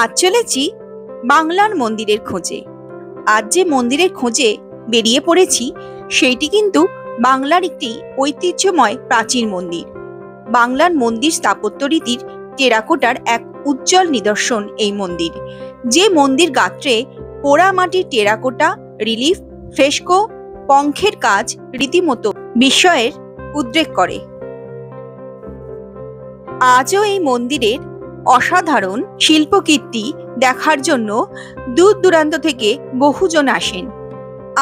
আজ চলেছি বাংলার মন্দিরের খোঁজে। আজ যে মন্দিরের খোঁজে বেরিয়ে পড়েছি সেইটি কিন্তু বাংলার একটি ঐতিহ্যময় প্রাচীন মন্দির। বাংলার মন্দির স্থাপত্য রীতির টেরাকোটার এক উজ্জ্বল নিদর্শন এই মন্দির। যে মন্দির গাত্রে পোড়া মাটির টেরাকোটা, রিলিফ, ফ্রেস্কো, পঙ্খের কাজ রীতিমতো বিস্ময়ের উদ্রেক করে। আজও এই মন্দিরের অসাধারণ শিল্পকীর্তি দেখার জন্য দূর দূরান্ত থেকে বহুজন আসেন।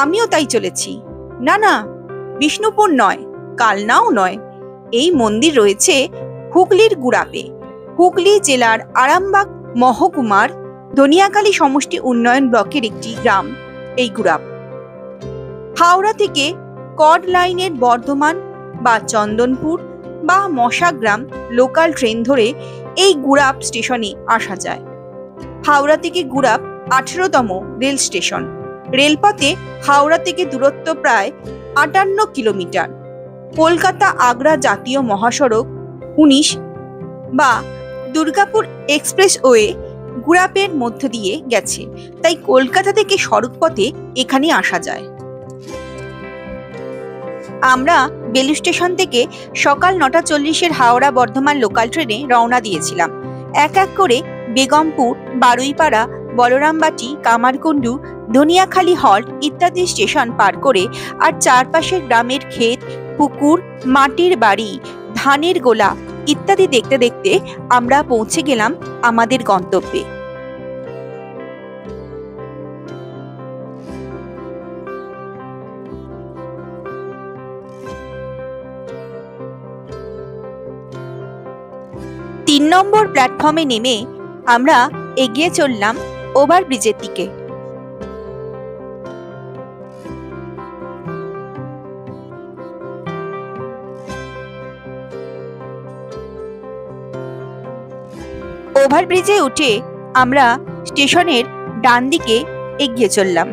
আমিও তাই চলেছি। না, বিষ্ণুপুর নয়, কালনাও নয়, এই মন্দির রয়েছে হুগলির গুড়াপে। হুগলি জেলার আরামবাগ মহকুমার ধনিয়াখালী সমষ্টি উন্নয়ন ব্লকের একটি গ্রাম এই গুড়াপ। হাওড়া থেকে কড লাইনের বর্ধমান বা চন্দনপুর বা মশাগ্রাম লোকাল ট্রেন ধরে এই গুড়াপ স্টেশনে আসা যায়। হাওড়া থেকে গুড়াপ 18তম রেল স্টেশন। রেলপথে হাওড়া থেকে দূরত্ব প্রায় 58 কিলোমিটার। কলকাতা আগ্রা জাতীয় মহাসড়ক 19 বা দুর্গাপুর এক্সপ্রেসওয়ে গুড়াপের মধ্য দিয়ে গেছে, তাই কলকাতা থেকে সড়ক পথে এখানে আসা যায়। আমরা বেলু স্টেশন থেকে সকাল 9:40 হাওড়া বর্ধমান লোকাল ট্রেনে রওনা দিয়েছিলাম। এক এক করে বেগমপুর, বারুইপাড়া, বলরামবাটি, কামারকুণ্ডু, ধনিয়াখালী হল্ট ইত্যাদি স্টেশন পার করে আর চারপাশের গ্রামের ক্ষেত, পুকুর, মাটির বাড়ি, ধানের গোলা ইত্যাদি দেখতে দেখতে আমরা পৌঁছে গেলাম আমাদের গন্তব্যে। তিন নম্বর প্ল্যাটফর্মে নেমে আমরা এগিয়ে চললাম ওভারব্রিজের দিকে। ওভারব্রিজে উঠে আমরা স্টেশনের ডান দিকে এগিয়ে চললাম।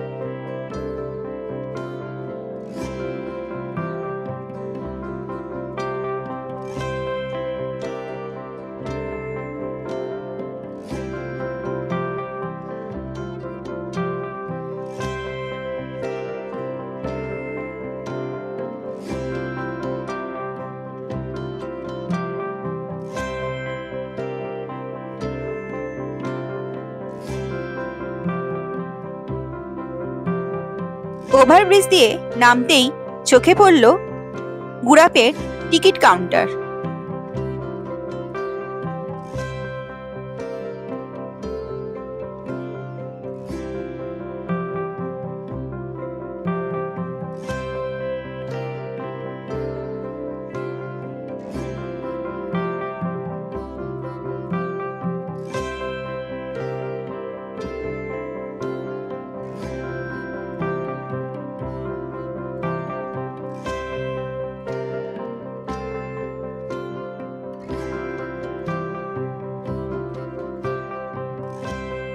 ওভারব্রিজ দিয়ে নামতেই চোখে পড়ল গুড়াপের টিকিট কাউন্টার।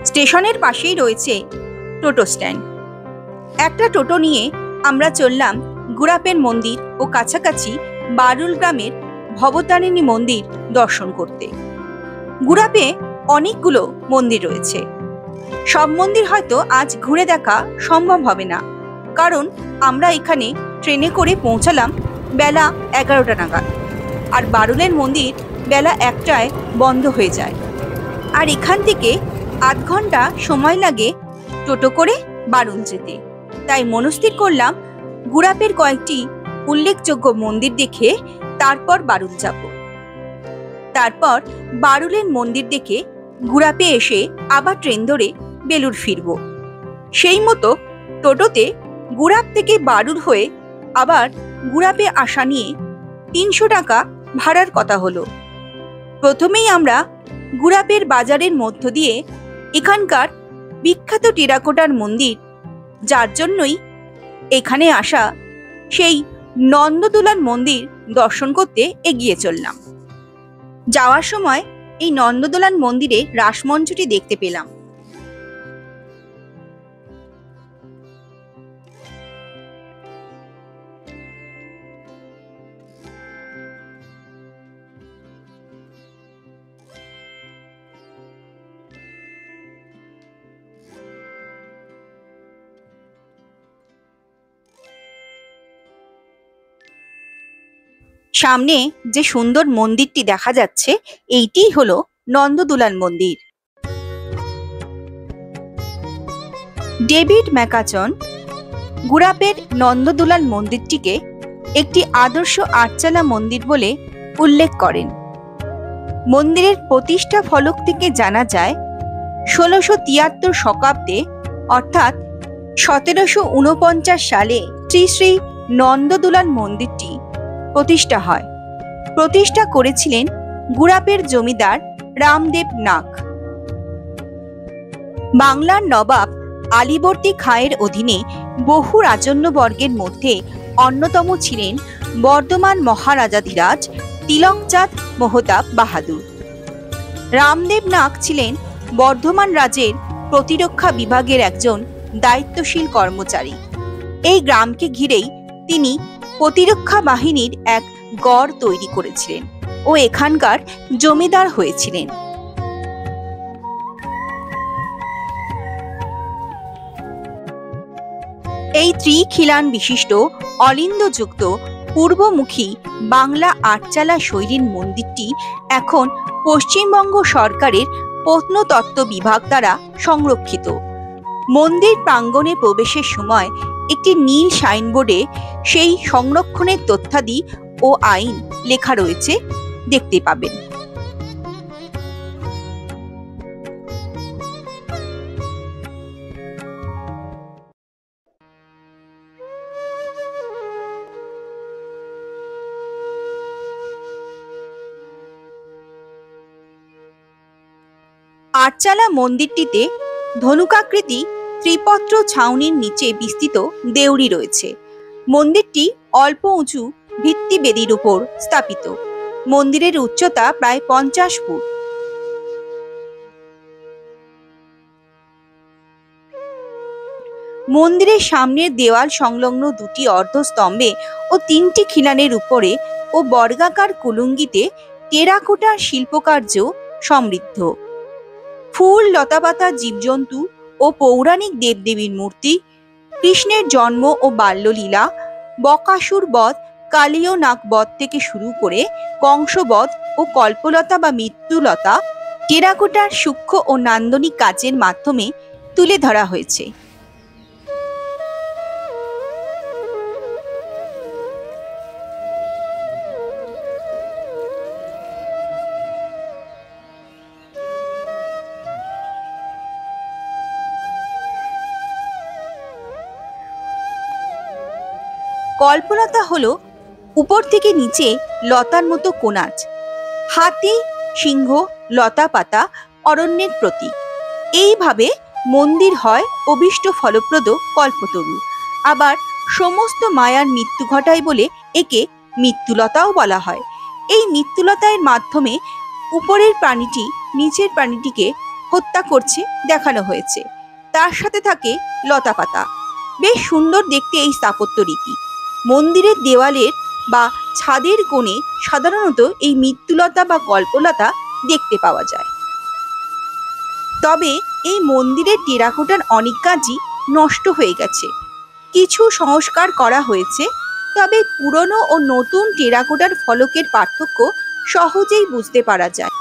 স্টেশনের পাশেই রয়েছে টোটো স্ট্যান্ড। একটা টোটো নিয়ে আমরা চললাম গুড়াপের মন্দির ও কাছাকাছি বারুল গ্রামের ভবতারিণী মন্দির দর্শন করতে। গুড়াপে অনেকগুলো মন্দির রয়েছে। সব মন্দির হয়তো আজ ঘুরে দেখা সম্ভব হবে না, কারণ আমরা এখানে ট্রেনে করে পৌঁছালাম বেলা 11টা নাগাদ, আর বারুলের মন্দির বেলা 1টায় বন্ধ হয়ে যায়। আর এখান থেকে আধ ঘন্টা সময় লাগে টোটো করে বারুল যেতে। তাই মনস্থির করলাম গুড়াপের কয়েকটি উল্লেখযোগ্য মন্দির দেখে তারপর বারুল যাব। তারপর বারুলের মন্দির দেখে গুড়াপে এসে আবার ট্রেন ধরে বেলুর ফিরব। সেই মতো টোটোতে গুড়াপ থেকে বারুল হয়ে আবার গুড়াপে আসা নিয়ে 300 টাকা ভাড়ার কথা হলো। প্রথমেই আমরা গুড়াপের বাজারের মধ্য দিয়ে এখানকার বিখ্যাত টেরাকোটার মন্দির, যার জন্যই এখানে আসা, সেই নন্দদোলার মন্দির দর্শন করতে এগিয়ে চললাম। যাওয়ার সময় এই নন্দদোলার মন্দিরে রাসমঞ্চটি দেখতে পেলাম। সামনে যে সুন্দর মন্দিরটি দেখা যাচ্ছে এইটিই হলো নন্দদুলাল মন্দির। ডেভিড ম্যাকাচন গুরাপের নন্দদুলাল মন্দিরটিকে একটি আদর্শ আটচালা মন্দির বলে উল্লেখ করেন। মন্দিরের প্রতিষ্ঠা ফলক থেকে জানা যায় 1673 শকাব্দে অর্থাৎ 1749 সালে শ্রী শ্রী নন্দদুলাল মন্দিরটি প্রতিষ্ঠা হয়। প্রতিষ্ঠা করেছিলেন গুরাপের জমিদার রামদেব নাগ। বাংলার নবাব আলীবর্দী খাঁয়ের অধীনে বহু রাজন্যবর্গের মধ্যে অন্যতম ছিলেন বর্ধমান মহারাজাধিরাজ তিলকচাঁদ মোহতাব বাহাদুর। রামদেব নাগ ছিলেন বর্ধমান রাজের প্রতিরক্ষা বিভাগের একজন দায়িত্বশীল কর্মচারী। এই গ্রামকে ঘিরেই তিনি প্রতিরক্ষা বাহিনীর এক গড় তৈরি করেছিলেন ও এখানকার জমিদার হয়েছিলেন। এই ত্রিখিলান বিশিষ্ট অলিন্দযুক্ত পূর্বমুখী বাংলা আটচালা শৈলীর মন্দিরটি এখন পশ্চিমবঙ্গ সরকারের প্রত্নতত্ত্ব বিভাগ দ্বারা সংরক্ষিত। মন্দির প্রাঙ্গণে প্রবেশের সময় একটি নীল সাইনবোর্ডে সেই সংরক্ষণের তথ্যাদি ও আইন লেখা রয়েছে, দেখতে পাবেন। আটচালা মন্দিরটিতে ধনুকাকৃতি ত্রিপত্র ছাউনির নিচে বিস্তৃত দেউড়ি রয়েছে। মন্দিরটি অল্প উঁচু ভিত্তিবেদির উপর স্থাপিত। মন্দিরের উচ্চতা প্রায় 50 ফুট। মন্দিরের সামনের দেওয়াল সংলগ্ন দুটি অর্ধস্তম্ভে ও 3টি খিলানের উপরে ও বর্গাকার কুলুঙ্গিতে টেরাকোটার শিল্পকার্য সমৃদ্ধ। ফুল, লতাপাতা, জীবজন্তু ও পৌরাণিক দেবদেবীর মূর্তি, কৃষ্ণের জন্ম ও বাল্যলীলা, বকাসুর বধ, কালীয় নাগ বধ থেকে শুরু করে কংসবধ ও কল্পলতা বা মৃত্যুলতা টেরাকোটার সূক্ষ্ম ও নান্দনিক কাজের মাধ্যমে তুলে ধরা হয়েছে। কল্পলতা হলো উপর থেকে নিচে লতার মতো কোনাজ। হাতি, সিংহ, লতা পাতা অরণ্যের প্রতীক। এইভাবে মন্দির হয় অভীষ্ট ফলপ্রদ কল্পতরু। আবার সমস্ত মায়ার মৃত্যু ঘটায় বলে একে মৃত্যুলতাও বলা হয়। এই মৃত্যুলতার মাধ্যমে উপরের প্রাণীটি নিচের প্রাণীটিকে হত্যা করছে দেখানো হয়েছে। তার সাথে থাকে লতা পাতা। বেশ সুন্দর দেখতে এই স্থাপত্য রীতি। মন্দিরের দেওয়ালের বা ছাদের কোণে সাধারণত এই মৃত্যুলতা বা কল্পলতা দেখতে পাওয়া যায়। তবে এই মন্দিরের টেরাকোটার অনেক কাজই নষ্ট হয়ে গেছে। কিছু সংস্কার করা হয়েছে, তবে পুরনো ও নতুন টেরাকোটার ফলকের পার্থক্য সহজেই বুঝতে পারা যায়।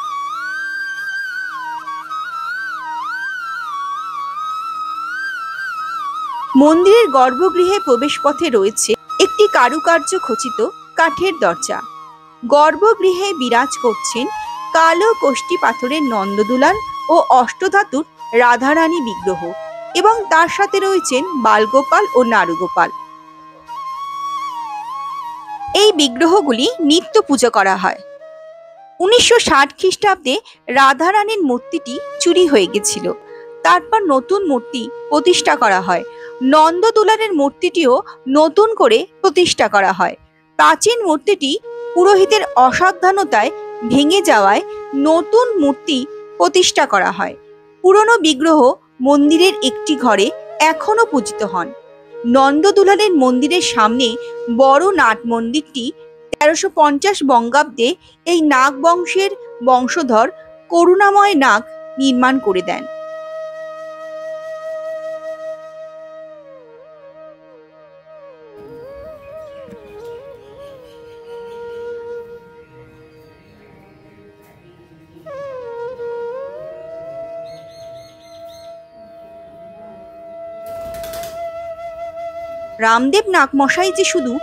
মন্দিরের গর্ভগৃহে প্রবেশপথে রয়েছে একটি কারুকার্য খচিত কাঠের দরজা। গর্ভগৃহে বিরাজ করছেন কালো কোষ্ঠী পাথরের নন্দদুলাল ও অষ্টধাতুর রাধারানী বিগ্রহ এবং তার সাথে রয়েছেন বালগোপাল ও নারুগোপাল। এই বিগ্রহগুলি নিত্য পূজা করা হয়। 1960 খ্রিস্টাব্দে রাধারানীর মূর্তিটি চুরি হয়ে গেছিল। তারপর নতুন মূর্তি প্রতিষ্ঠা করা হয়। নন্দদুলালের মূর্তিটিও নতুন করে প্রতিষ্ঠা করা হয়। প্রাচীন মূর্তিটি পুরোহিতের অসাবধানতায় ভেঙে যাওয়ায় নতুন মূর্তি প্রতিষ্ঠা করা হয়। পুরনো বিগ্রহ মন্দিরের একটি ঘরে এখনো পূজিত হন। নন্দদুলালের মন্দিরের সামনে বড় নাট মন্দিরটি 1350 বঙ্গাব্দে এই নাগ বংশের বংশধর করুণাময় নাগ নির্মাণ করে দেন। রামদেব নাগমশাই যে শুধু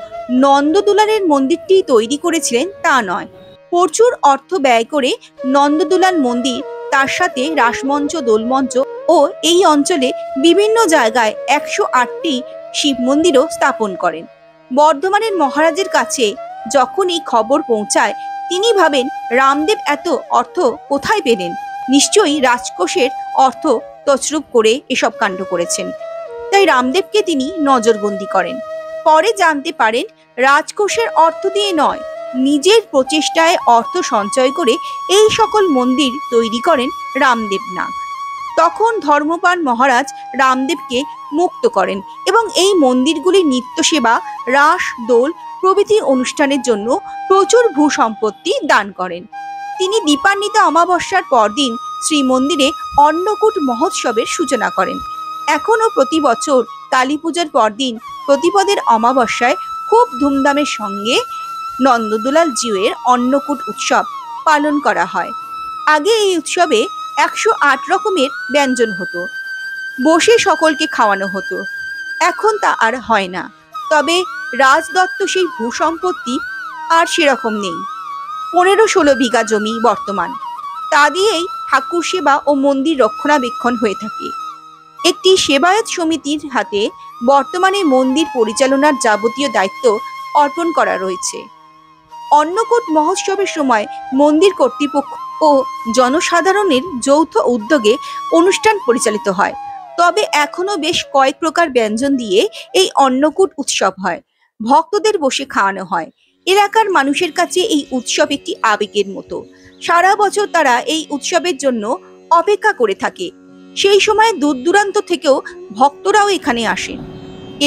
নন্দদুলালের মন্দিরটি তৈরি করেছিলেন তা নয়, প্রচুর অর্থ ব্যয় করে নন্দদুলাল মন্দির, তার সাথে রাসমঞ্চ, দোলমঞ্চ ও এই অঞ্চলে বিভিন্ন জায়গায় 108টি শিব মন্দিরও স্থাপন করেন। বর্ধমানের মহারাজের কাছে যখন এই খবর পৌঁছায়, তিনি ভাবেন রামদেব এত অর্থ কোথায় পেলেন, নিশ্চয়ই রাজকোষের অর্থ তছরূপ করে এসব কাণ্ড করেছেন। তাই রামদেবকে তিনি নজরবন্দি করেন। পরে জানতে পারেন রাজকোষের অর্থ দিয়ে নয়, নিজের প্রচেষ্টায় অর্থ সঞ্চয় করে এই সকল মন্দির তৈরি করেন রামদেব নাগ। তখন ধর্মপাল মহারাজ রামদেবকে মুক্ত করেন এবং এই মন্দিরগুলির নিত্য সেবা, রাস, দোল প্রভৃতি অনুষ্ঠানের জন্য প্রচুর ভূসম্পত্তি দান করেন। তিনি দীপান্বিত অমাবস্যার পরদিন শ্রীমন্দিরে অন্নকূট মহোৎসবের সূচনা করেন। এখনো প্রতি বছর কালী পূজার পরদিন প্রতিপদের অমাবস্যায় খুব ধুমধামের সঙ্গে নন্দদুলাল জিউয়ের অন্নকূট উৎসব পালন করা হয়। আগে এই উৎসবে 108 রকমের ব্যঞ্জন হতো, বসে সকলকে খাওয়ানো হতো। এখন তা আর হয় না। তবে রাজদত্ত সেই ভূসম্পত্তি আর সেরকম নেই। 15-16 বিঘা জমি বর্তমান, তা দিয়েই ঠাকুর সেবা ও মন্দির রক্ষণাবেক্ষণ হয়ে থাকে। একটি সেবায়ত সমিতির হাতে বর্তমানে মন্দির পরিচালনার যাবতীয় দায়িত্ব অর্পণ করা রয়েছে। অন্নকূট মহোৎসবের সময় মন্দির কর্তৃপক্ষ ও জনসাধারণের যৌথ উদ্যোগে অনুষ্ঠান পরিচালিত হয়। তবে এখনো বেশ কয়েক প্রকার ব্যঞ্জন দিয়ে এই অন্নকূট উৎসব হয়। ভক্তদের বসে খাওয়ানো হয়। এলাকার মানুষের কাছে এই উৎসব একটি আবেগের মতো। সারা বছর তারা এই উৎসবের জন্য অপেক্ষা করে থাকে। সেই সময় দূর দূরান্ত থেকেও ভক্তরাও এখানে আসেন।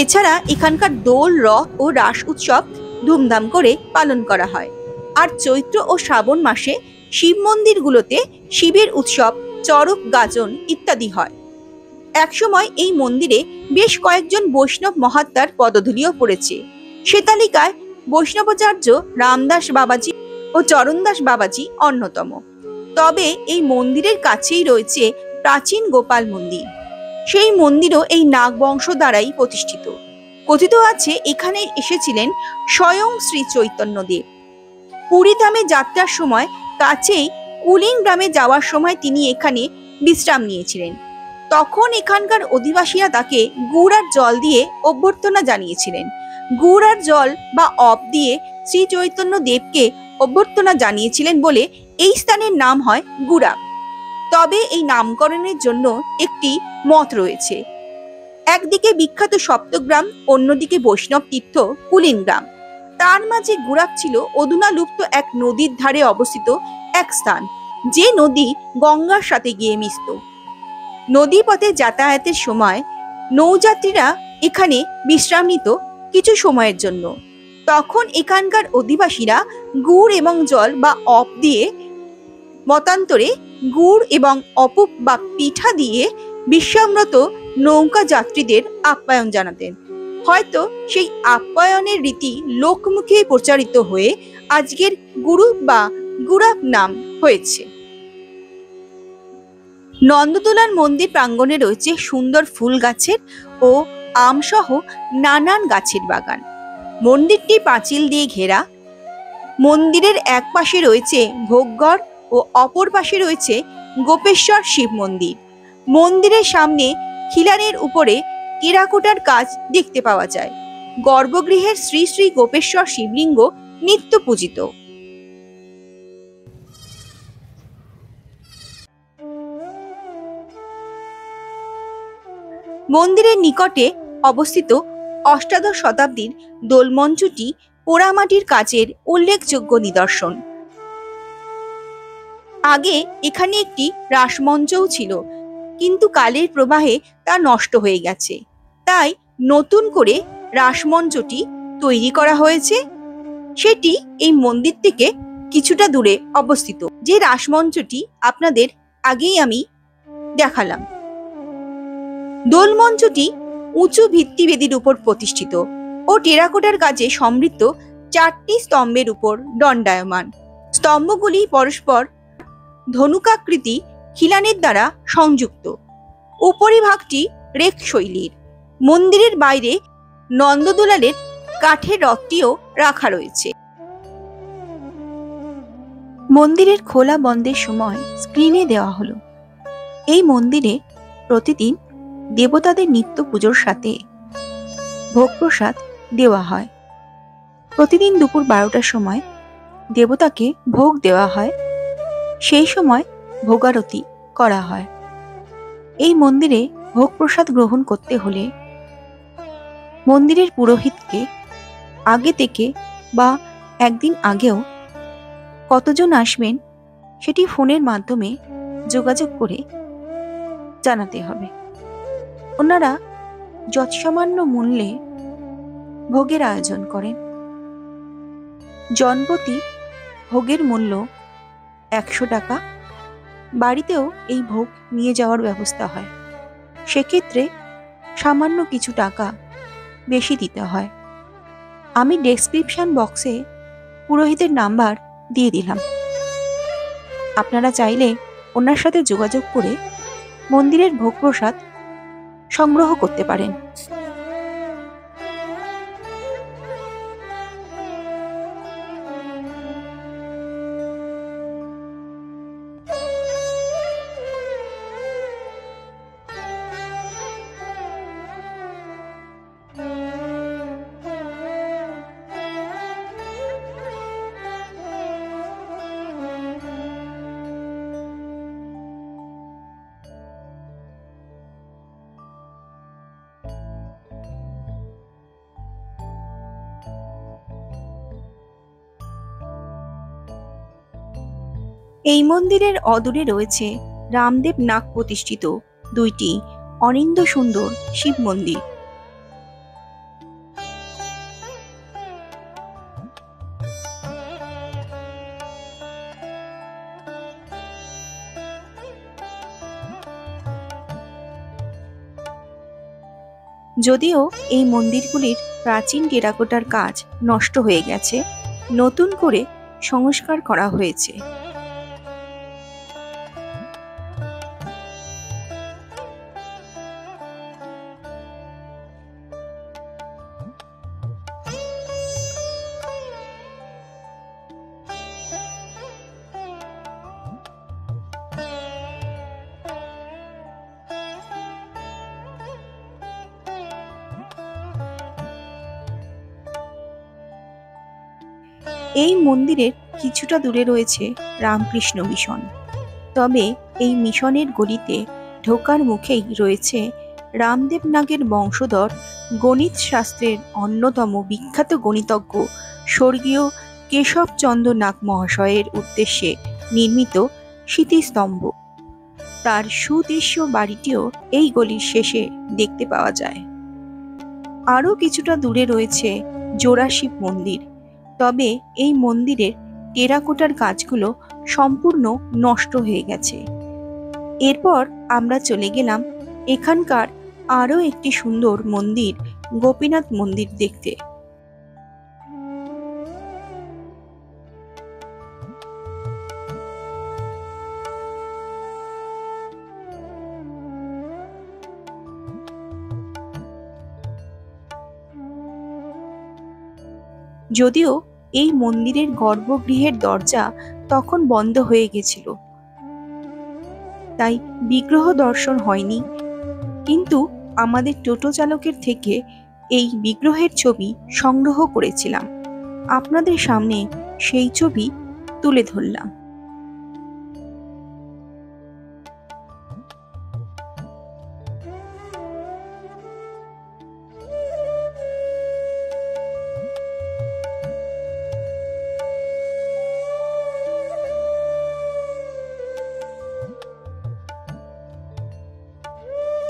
এছাড়া এখানকার দোল, রথ ও রাস উৎসব ধুমধাম করে পালন করা হয়। আর চৈত্র ও শ্রাবণ মাসে শিব মন্দিরগুলোতে শিবের উৎসব, চড়ক গাজন ইত্যাদি হয়। একসময় এই মন্দিরে বেশ কয়েকজন বৈষ্ণব মহাত্মার পদধূলিও পড়েছে। সে তালিকায় বৈষ্ণবাচার্য রামদাস বাবাজি ও চরণদাস বাবাজি অন্যতম। তবে এই মন্দিরের কাছেই রয়েছে প্রাচীন গোপাল মন্দির। সেই মন্দিরও এই নাগ বংশ দ্বারাই প্রতিষ্ঠিত। কথিত আছে এখানে এসেছিলেন স্বয়ং শ্রী চৈতন্যদেব। পুরীধামে যাত্রার সময় কাছেই কুলিং গ্রামে যাওয়ার সময় তিনি এখানে বিশ্রাম নিয়েছিলেন। তখন এখানকার অধিবাসীরা তাকে গুড় আর জল দিয়ে অভ্যর্থনা জানিয়েছিলেন। গুড় আর জল বা অপ দিয়ে শ্রী চৈতন্য দেবকে অভ্যর্থনা জানিয়েছিলেন বলে এই স্থানের নাম হয় গুড়াপ। তবে এই নামকরণের জন্য একটি মত রয়েছে। একদিকে বিখ্যাত সপ্তগ্রাম, অন্যদিকে বৈষ্ণব তীর্থ কুলিন গ্রাম। তার মাঝে গুড়াপ ছিল অধুনালুপ্ত এক নদীর ধারে অবস্থিত এক স্থান, যে নদী গঙ্গার সাথে গিয়ে মিশত। নদীপথে যাতায়াতের সময় নৌযাত্রীরা এখানে বিশ্রাম নিত কিছু সময়ের জন্য। তখন এখানকার অধিবাসীরা গুড় এবং জল বা অপ দিয়ে, মতান্তরে গুড় এবং অপুপ বা পিঠা দিয়ে বিশ্রামরত নৌকা যাত্রীদের আপ্যায়ন জানাতেন। হয়তো সেই আপ্যায়নের রীতি লোকমুখে প্রচারিত হয়ে আজকের গুরু বা গুড়াপ নাম হয়েছে। নন্দদোলার মন্দির প্রাঙ্গণে রয়েছে সুন্দর ফুল গাছের ও আমসহ নানান গাছের বাগান। মন্দিরটি পাঁচিল দিয়ে ঘেরা। মন্দিরের এক পাশে রয়েছে ভোগঘর ও অপর পাশে রয়েছে গোপেশ্বর শিব মন্দির। মন্দিরের সামনে খিলানের উপরে টেরাকোটার কাজ দেখতে পাওয়া যায়। গর্ভগৃহের শ্রী শ্রী গোপেশ্বর শিবলিঙ্গ নিত্য পূজিত। মন্দিরের নিকটে অবস্থিত অষ্টাদশ শতাব্দীর দোলমঞ্চটি পোড়ামাটির কাজের উল্লেখযোগ্য নিদর্শন। আগে এখানে একটি রাসমঞ্চও ছিল, কিন্তু কালের প্রবাহে তা নষ্ট হয়ে গেছে। তাই নতুন করে রাসমঞ্চটি তৈরি করা হয়েছে। সেটি এই মন্দির থেকে কিছুটা দূরে অবস্থিত। যে রাসমঞ্চটি আপনাদের আগেই আমি দেখালাম। দোলমঞ্চটি উঁচু ভিত্তিবেদির উপর প্রতিষ্ঠিত ও টেরাকোটার কাজে সমৃদ্ধ 4টি স্তম্ভের উপর দণ্ডায়মান। স্তম্ভগুলি পরস্পর ধনুকাকৃতি খিলানের দ্বারা সংযুক্ত। উপরিভাগটি রেখ শৈলীর। মন্দিরের বাইরে নন্দদুলালের কাঠের রথটিও রাখা রয়েছে। মন্দিরের খোলা বন্ধের সময় স্ক্রিনে দেওয়া হলো। এই মন্দিরে প্রতিদিন দেবতাদের নিত্য পুজোর সাথে ভোগ প্রসাদ দেওয়া হয়। প্রতিদিন দুপুর 12টার সময় দেবতাকে ভোগ দেওয়া হয়, সেই সময় ভোগারতি করা হয়। এই মন্দিরে ভোগ প্রসাদ গ্রহণ করতে হলে মন্দিরের পুরোহিতকে আগে থেকে বা একদিন আগেও কতজন আসবেন সেটি ফোনের মাধ্যমে যোগাযোগ করে জানাতে হবে। ওনারা যৎসামান্য মূল্যে ভোগের আয়োজন করেন। জনপ্রতি ভোগের মূল্য 100 টাকা। বাড়িতেও এই ভোগ নিয়ে যাওয়ার ব্যবস্থা হয়, সেক্ষেত্রে সামান্য কিছু টাকা বেশি দিতে হয়। আমি ডেসক্রিপশন বক্সে পুরোহিতের নাম্বার দিয়ে দিলাম, আপনারা চাইলে ওনার সাথে যোগাযোগ করে মন্দিরের ভোগ প্রসাদ সংগ্রহ করতে পারেন। এই মন্দিরের অদূরে রয়েছে রামদেব নাগ প্রতিষ্ঠিত 2টি অনিন্দ্য সুন্দর শিব মন্দির। যদিও এই মন্দিরগুলির প্রাচীন টেরাকোটার কাজ নষ্ট হয়ে গেছে, নতুন করে সংস্কার করা হয়েছে। এই মন্দিরের কিছুটা দূরে রয়েছে রামকৃষ্ণ মিশন। তবে এই মিশনের গলিতে ঢোকার মুখেই রয়েছে রামদেব নাগের বংশধর গণিত শাস্ত্রের অন্যতম বিখ্যাত গণিতজ্ঞ স্বর্গীয় কেশবচন্দ্র নাগ মহাশয়ের উদ্দেশ্যে নির্মিত স্মৃতিস্তম্ভ। তার সুদৃশ্য বাড়িটিও এই গলির শেষে দেখতে পাওয়া যায়। আরও কিছুটা দূরে রয়েছে জোড়াশিব মন্দির। তবে এই মন্দিরের টেরাকোটার কাজগুলো সম্পূর্ণ নষ্ট হয়ে গেছে। এরপর আমরা চলে গেলাম এখানকার আরও একটি সুন্দর মন্দির, গোপীনাথ মন্দির দেখতে। যদিও এই মন্দিরের গর্ভগৃহের দরজা তখন বন্ধ হয়ে গেছিল, তাই বিগ্রহ দর্শন হয়নি, কিন্তু আমাদের টোটো চালকের থেকে এই বিগ্রহের ছবি সংগ্রহ করেছিলাম। আপনাদের সামনে সেই ছবি তুলে ধরলাম।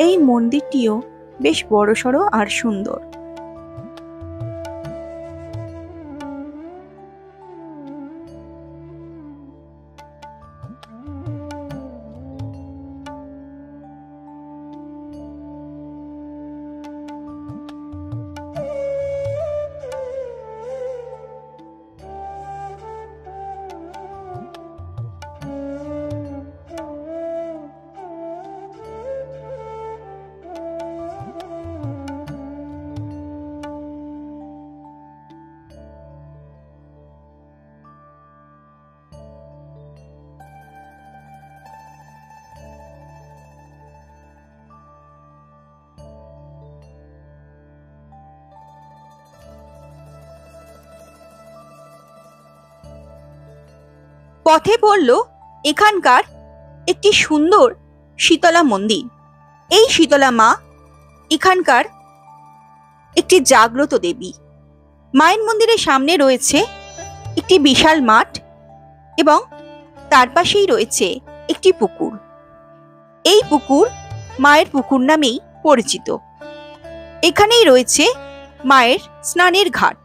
এই মন্দিরটিও বেশ বড়সড় আর সুন্দর। পথে পড়ল এখানকার একটি সুন্দর শীতলা মন্দির। এই শীতলা মা এখানকার একটি জাগ্রত দেবী। মায়ের মন্দিরের সামনে রয়েছে একটি বিশাল মাঠ এবং তার পাশেই রয়েছে একটি পুকুর। এই পুকুর মায়ের পুকুর নামেই পরিচিত। এখানেই রয়েছে মায়ের স্নানের ঘাট।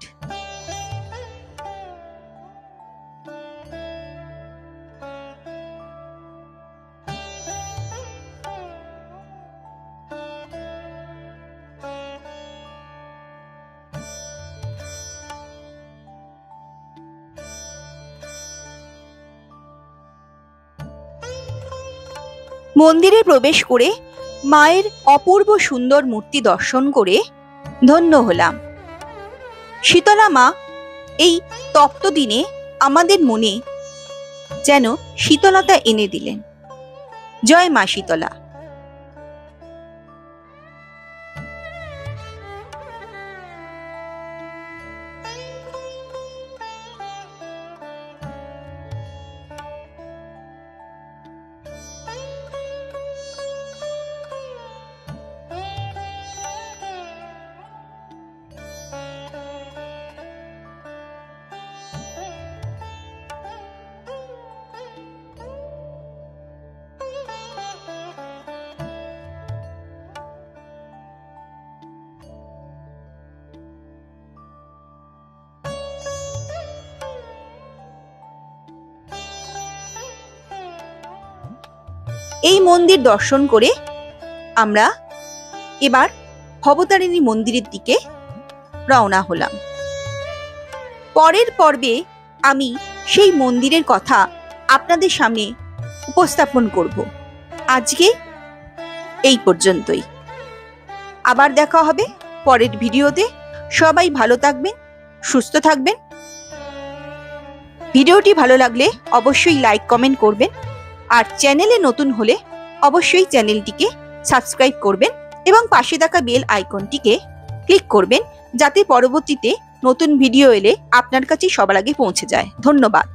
মন্দিরে প্রবেশ করে মায়ের অপূর্ব সুন্দর মূর্তি দর্শন করে ধন্য হলাম। শীতলা মা এই তপ্ত দিনে আমাদের মনে যেন শীতলতা এনে দিলেন। জয় মা শীতলা। এই মন্দির দর্শন করে আমরা এবার ভবতারিণী মন্দিরের দিকে রওনা হলাম। পরের পর্বে আমি সেই মন্দিরের কথা আপনাদের সামনে উপস্থাপন করব। আজকে এই পর্যন্তই। আবার দেখা হবে পরের ভিডিওতে। সবাই ভালো থাকবেন, সুস্থ থাকবেন। ভিডিওটি ভালো লাগলে অবশ্যই লাইক কমেন্ট করবেন, আর চ্যানেলে নতুন হলে অবশ্যই চ্যানেলটিকে সাবস্ক্রাইব করবেন এবং পাশে থাকা বেল আইকনটিকে ক্লিক করবেন, যাতে পরবর্তীতে নতুন ভিডিও এলে আপনার কাছে সবার আগে পৌঁছে যায়। ধন্যবাদ।